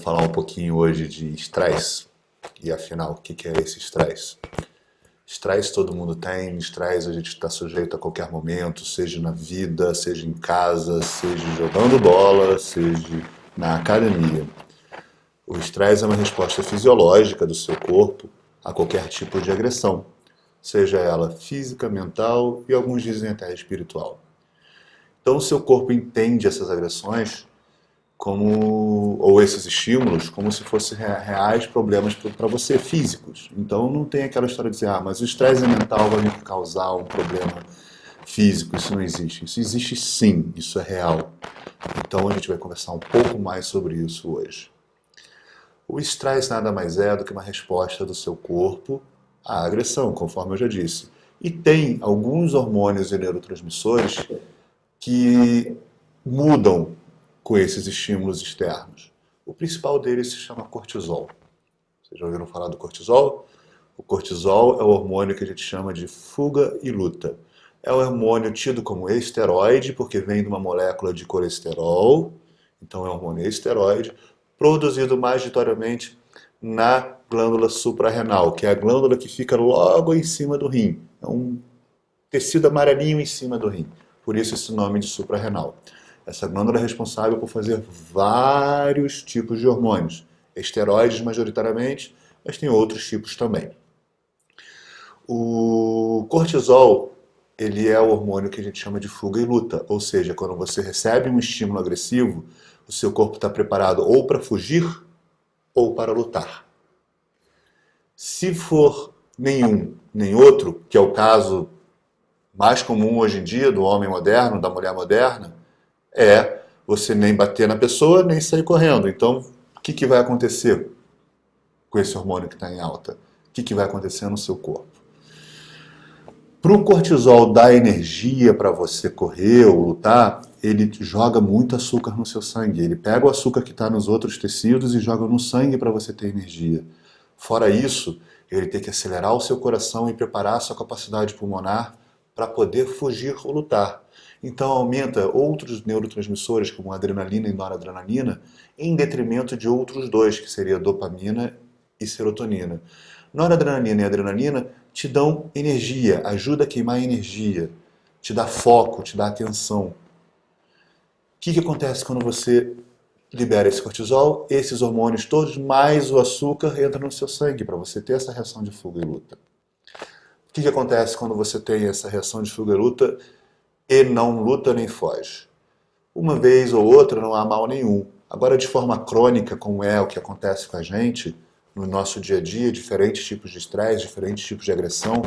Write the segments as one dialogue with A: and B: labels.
A: falar um pouquinho hoje de estresse. E afinal, o que é esse estresse? Estresse todo mundo tem, estresse a gente está sujeito a qualquer momento, seja na vida, seja em casa, seja jogando bola, seja na academia. O estresse é uma resposta fisiológica do seu corpo a qualquer tipo de agressão, seja ela física, mental e alguns dizem até espiritual. Então o seu corpo entende essas agressões ou esses estímulos como se fossem reais problemas para você, físicos. Então não tem aquela história de dizer, mas o estresse mental vai me causar um problema físico, isso não existe. Isso existe sim, isso é real. Então a gente vai conversar um pouco mais sobre isso hoje. O estresse nada mais é do que uma resposta do seu corpo à agressão, conforme eu já disse. E tem alguns hormônios e neurotransmissores que mudam com esses estímulos externos. O principal deles se chama cortisol. Vocês já ouviram falar do cortisol? O cortisol é o hormônio que a gente chama de fuga e luta. É um hormônio tido como esteroide, porque vem de uma molécula de colesterol, então é um hormônio esteroide, produzido majoritariamente na glândula suprarrenal, que é a glândula que fica logo em cima do rim. É um tecido amarelinho em cima do rim. Por isso esse nome de suprarrenal. Essa glândula é responsável por fazer vários tipos de hormônios. Esteroides majoritariamente, mas tem outros tipos também. O cortisol, ele é o hormônio que a gente chama de fuga e luta. Ou seja, quando você recebe um estímulo agressivo, o seu corpo está preparado ou para fugir ou para lutar. Se for nenhum nem outro, que é o caso mais comum hoje em dia do homem moderno, da mulher moderna, é você nem bater na pessoa, nem sair correndo. Então, o que vai acontecer com esse hormônio que está em alta? O que vai acontecer no seu corpo? Para o cortisol dar energia para você correr ou lutar, ele joga muito açúcar no seu sangue. Ele pega o açúcar que está nos outros tecidos e joga no sangue para você ter energia. Fora isso, ele tem que acelerar o seu coração e preparar a sua capacidade pulmonar para poder fugir ou lutar. Então aumenta outros neurotransmissores, como adrenalina e noradrenalina, em detrimento de outros dois, que seria dopamina e serotonina. Noradrenalina e adrenalina te dão energia, ajuda a queimar energia, te dá foco, te dá atenção. O que acontece quando você libera esse cortisol? Esses hormônios todos, mais o açúcar, entra no seu sangue, para você ter essa reação de fuga e luta. O que acontece quando você tem essa reação de fuga e luta e não luta nem foge? Uma vez ou outra não há mal nenhum. Agora, de forma crônica, como é o que acontece com a gente, no nosso dia a dia, diferentes tipos de estresse, diferentes tipos de agressão,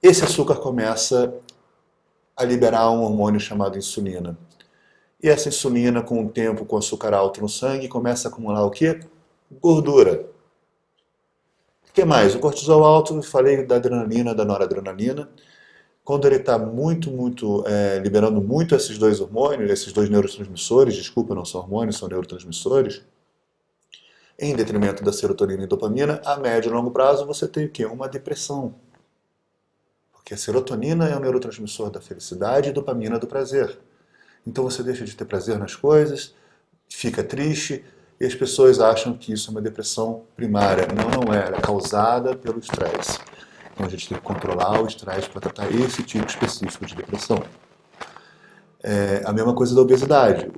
A: esse açúcar começa a liberar um hormônio chamado insulina. E essa insulina, com o tempo, com açúcar alto no sangue, começa a acumular o quê? Gordura. O que mais? O cortisol alto, eu falei da adrenalina, da noradrenalina. Quando ele está liberando muito esses dois hormônios, esses dois neurotransmissores, desculpa, não são hormônios, são neurotransmissores, em detrimento da serotonina e dopamina, a médio e longo prazo você tem o quê? Uma depressão. Porque a serotonina é o neurotransmissor da felicidade e a dopamina do prazer. Então você deixa de ter prazer nas coisas, fica triste, e as pessoas acham que isso é uma depressão primária. Não é, ela é causada pelo estresse. Então a gente tem que controlar o estresse para tratar esse tipo específico de depressão. É a mesma coisa da obesidade.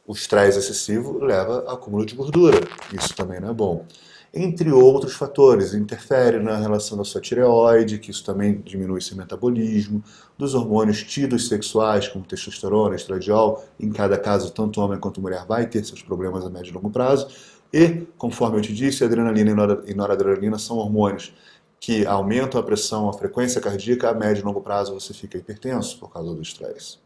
A: O estresse excessivo leva a acúmulo de gordura. Isso também não é bom. Entre outros fatores, interfere na relação da sua tireoide, que isso também diminui seu metabolismo, dos hormônios tidos sexuais, como testosterona, estradiol, em cada caso, tanto homem quanto mulher vai ter seus problemas a médio e longo prazo, e, conforme eu te disse, adrenalina e noradrenalina são hormônios que aumentam a pressão, a frequência cardíaca, a médio e longo prazo você fica hipertenso por causa do estresse.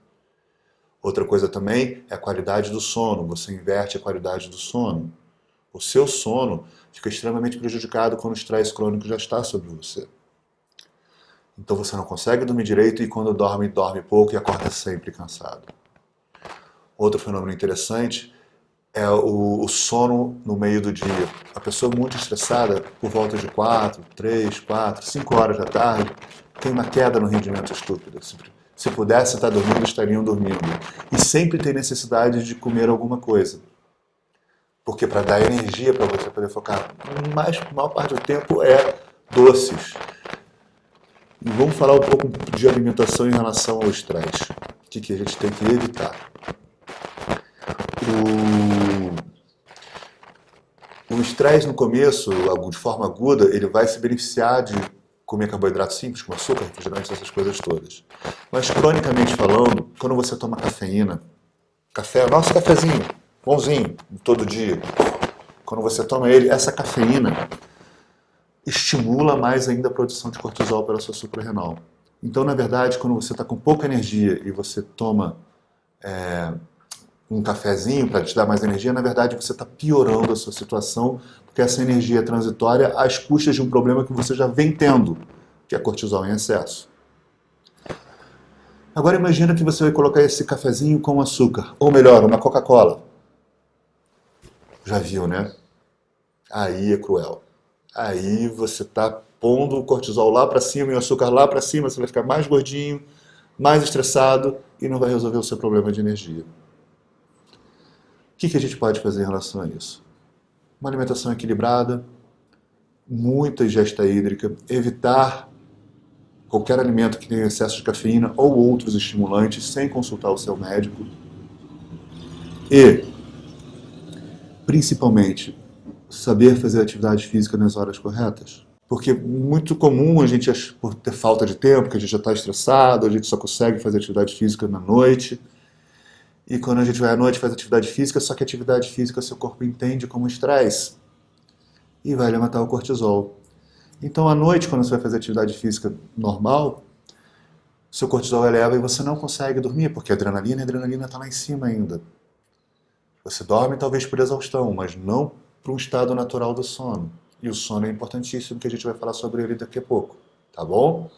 A: Outra coisa também é a qualidade do sono, você inverte a qualidade do sono. O seu sono fica extremamente prejudicado quando o estresse crônico já está sobre você. Então você não consegue dormir direito e quando dorme, dorme pouco e acorda sempre cansado. Outro fenômeno interessante é o sono no meio do dia. A pessoa muito estressada, por volta de 4, 3, 4, 5 horas da tarde, tem uma queda no rendimento estúpida. Se pudesse estar dormindo, estariam dormindo. E sempre tem necessidade de comer alguma coisa. Porque para dar energia para você poder focar, mas a maior parte do tempo é doces. E vamos falar um pouco de alimentação em relação ao estresse. O que a gente tem que evitar? O estresse no começo, de forma aguda, ele vai se beneficiar de comer carboidrato simples, como açúcar, refrigerantes, essas coisas todas. Mas cronicamente falando, quando você toma cafeína, café, nosso cafezinho, bonzinho, todo dia, quando você toma ele, essa cafeína estimula mais ainda a produção de cortisol pela sua suprarrenal. Então, na verdade, quando você está com pouca energia e você toma um cafezinho para te dar mais energia, na verdade você está piorando a sua situação, porque essa energia é transitória às custas de um problema que você já vem tendo, que é cortisol em excesso. Agora imagina que você vai colocar esse cafezinho com açúcar, ou melhor, uma Coca-Cola. Já viu, né? Aí é cruel. Aí você está pondo o cortisol lá para cima e o açúcar lá para cima, você vai ficar mais gordinho, mais estressado e não vai resolver o seu problema de energia. O que a gente pode fazer em relação a isso? Uma alimentação equilibrada, muita ingesta hídrica, evitar qualquer alimento que tenha excesso de cafeína ou outros estimulantes sem consultar o seu médico. E, principalmente, saber fazer atividade física nas horas corretas. Porque é muito comum a gente, por ter falta de tempo, que a gente já está estressado, a gente só consegue fazer atividade física na noite. E quando a gente vai à noite faz atividade física, só que atividade física seu corpo entende como estresse e vai levantar o cortisol. Então à noite, quando você vai fazer atividade física normal, seu cortisol eleva e você não consegue dormir, porque a adrenalina está lá em cima ainda. Você dorme talvez por exaustão, mas não para um estado natural do sono. E o sono é importantíssimo, que a gente vai falar sobre ele daqui a pouco, tá bom?